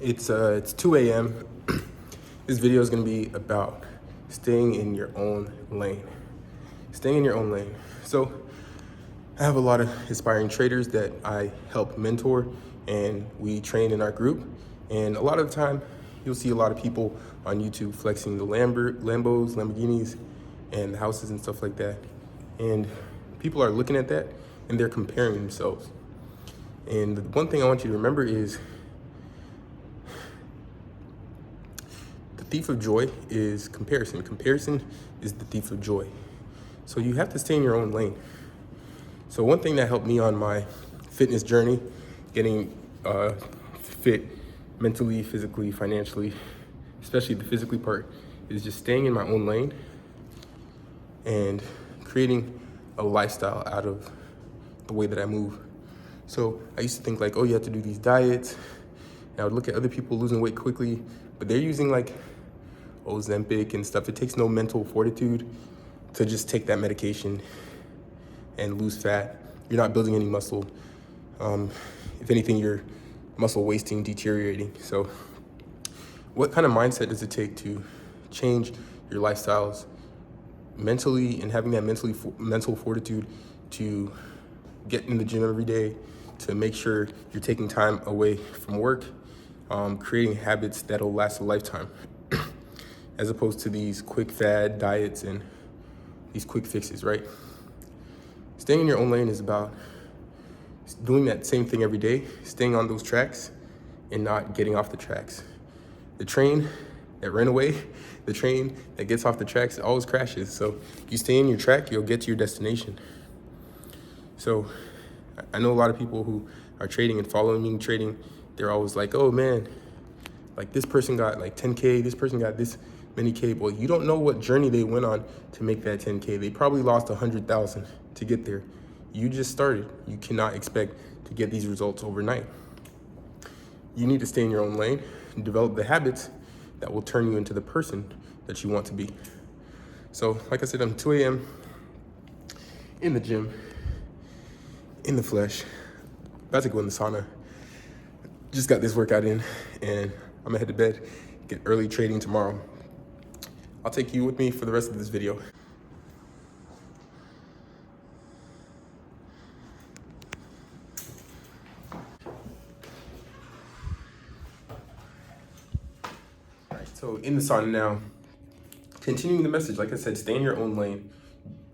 It's 2 a.m. This video is going to be about staying in your own lane. Staying in your own lane. So I have a lot of aspiring traders that I help mentor, and we train in our group. And a lot of the time, you'll see a lot of people on YouTube flexing the Lambos, Lamborghinis, and the houses and stuff like that. And people are looking at that and they're comparing themselves. And the one thing I want you to remember is the thief of joy is comparison. Comparison is the thief of joy. So you have to stay in your own lane. So one thing that helped me on my fitness journey, getting fit mentally, physically, financially, especially the physically part, is just staying in my own lane and creating a lifestyle out of the way that I move. So I used to think like, oh, you have to do these diets. And I would look at other people losing weight quickly, but they're using like Ozempic and stuff. It takes no mental fortitude to just take that medication and lose fat. You're not building any muscle. If anything, you're muscle wasting, deteriorating. So what kind of mindset does it take to change your lifestyles mentally and having that mental fortitude to get in the gym every day, to make sure you're taking time away from work, creating habits that'll last a lifetime, as opposed to these quick fad diets and these quick fixes, right? Staying in your own lane is about doing that same thing every day, staying on those tracks and not getting off the tracks. The train that ran away, the train that gets off the tracks always crashes. So you stay in your track, you'll get to your destination. So I know a lot of people who are trading and following me trading, they're always like, oh man, like this person got like 10K, this person got this many K. Well, you don't know what journey they went on to make that 10K. They probably lost 100,000 to get there. You just started. You cannot expect to get these results overnight. You need to stay in your own lane and develop the habits that will turn you into the person that you want to be. So, like I said, I'm 2 a.m. in the gym, in the flesh, about to go in the sauna. Just got this workout in, and I'm gonna head to bed, get early trading tomorrow. I'll take you with me for the rest of this video. All right, so in the sauna now, continuing the message, like I said, stay in your own lane.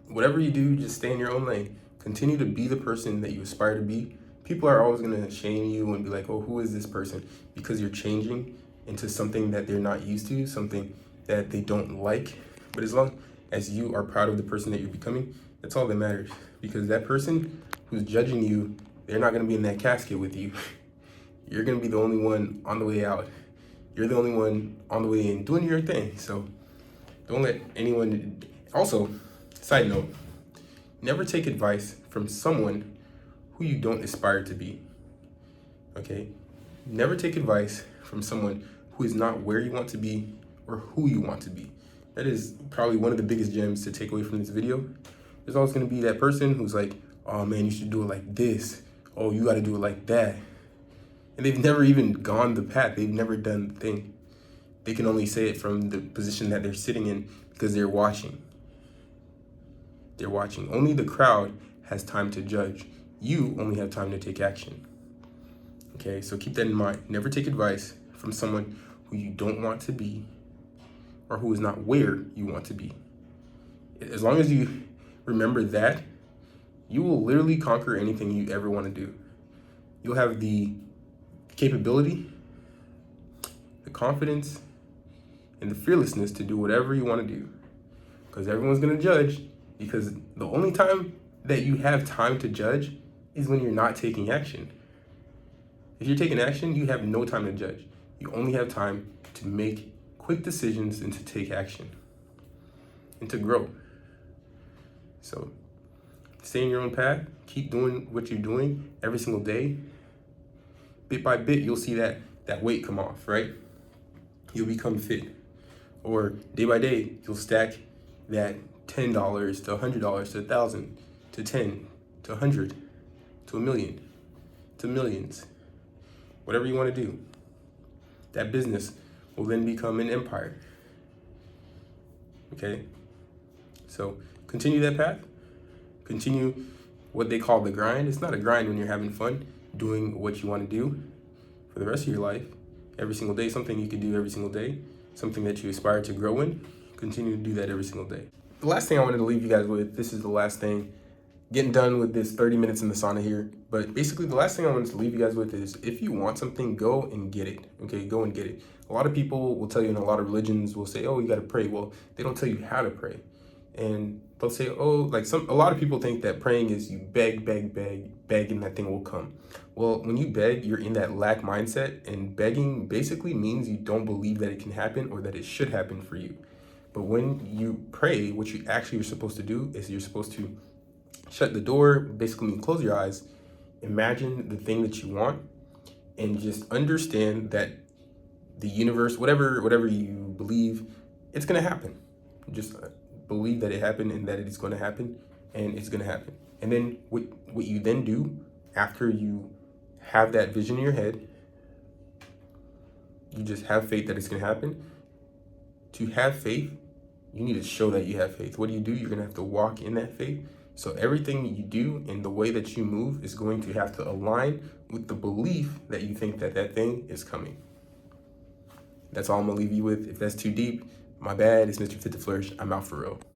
Whatever you do, just stay in your own lane. Continue to be the person that you aspire to be. People are always gonna shame you and be like, oh, who is this person? Because you're changing into something that they're not used to, something that they don't like. But as long as you are proud of the person that you're becoming, that's all that matters. Because that person who's judging you, they're not gonna be in that casket with you. You're gonna be the only one on the way out. You're the only one on the way in doing your thing. So don't let anyone, also, side note, never take advice from someone who you don't aspire to be, okay? Never take advice from someone who is not where you want to be or who you want to be. That is probably one of the biggest gems to take away from this video. There's always gonna be that person who's like, oh man, you should do it like this. Oh, you gotta do it like that. And they've never even gone the path. They've never done the thing. They can only say it from the position that they're sitting in because they're watching. They're watching. Only the crowd has time to judge. You only have time to take action. Okay, so keep that in mind. Never take advice from someone who you don't want to be or who is not where you want to be. As long as you remember that, you will literally conquer anything you ever want to do. You'll have the capability, the confidence, and the fearlessness to do whatever you want to do. Because everyone's going to judge, because the only time that you have time to judge is when you're not taking action. If you're taking action, you have no time to judge. You only have time to make quick decisions and to take action and to grow. So stay in your own path, keep doing what you're doing every single day. Bit by bit, you'll see that weight come off, right? You'll become fit. Or day by day, you'll stack that $10 to $100 to $1,000 to 10 to 100 to 1 million to millions. Whatever you want to do. That business will then become an empire. Okay? So continue that path. Continue what they call the grind. It's not a grind when you're having fun doing what you want to do for the rest of your life. Every single day, something you can do every single day, something that you aspire to grow in. Continue to do that every single day. The last thing I wanted to leave you guys with, this is the last thing, getting done with this 30 minutes in the sauna here. But basically, the last thing I wanted to leave you guys with is, if you want something, go and get it. Okay, go and get it. A lot of people will tell you, in a lot of religions will say, oh, you got to pray. Well, they don't tell you how to pray. And they'll say, oh, like a lot of people think that praying is you beg, and that thing will come. Well, when you beg, you're in that lack mindset, and begging basically means you don't believe that it can happen or that it should happen for you. But when you pray, what you actually are supposed to do is you're supposed to shut the door, basically close your eyes, imagine the thing that you want, and just understand that the universe, whatever you believe, it's gonna happen. Just believe that it happened and that it is gonna happen, and it's gonna happen. And then what you then do after you have that vision in your head, you just have faith that it's gonna happen. To have faith, you need to show that you have faith. What do? You're gonna have to walk in that faith. So everything you do and the way that you move is going to have to align with the belief that you think that that thing is coming. That's all I'm gonna leave you with. If that's too deep, my bad. It's Mr. Fit to Flourish. I'm out for real.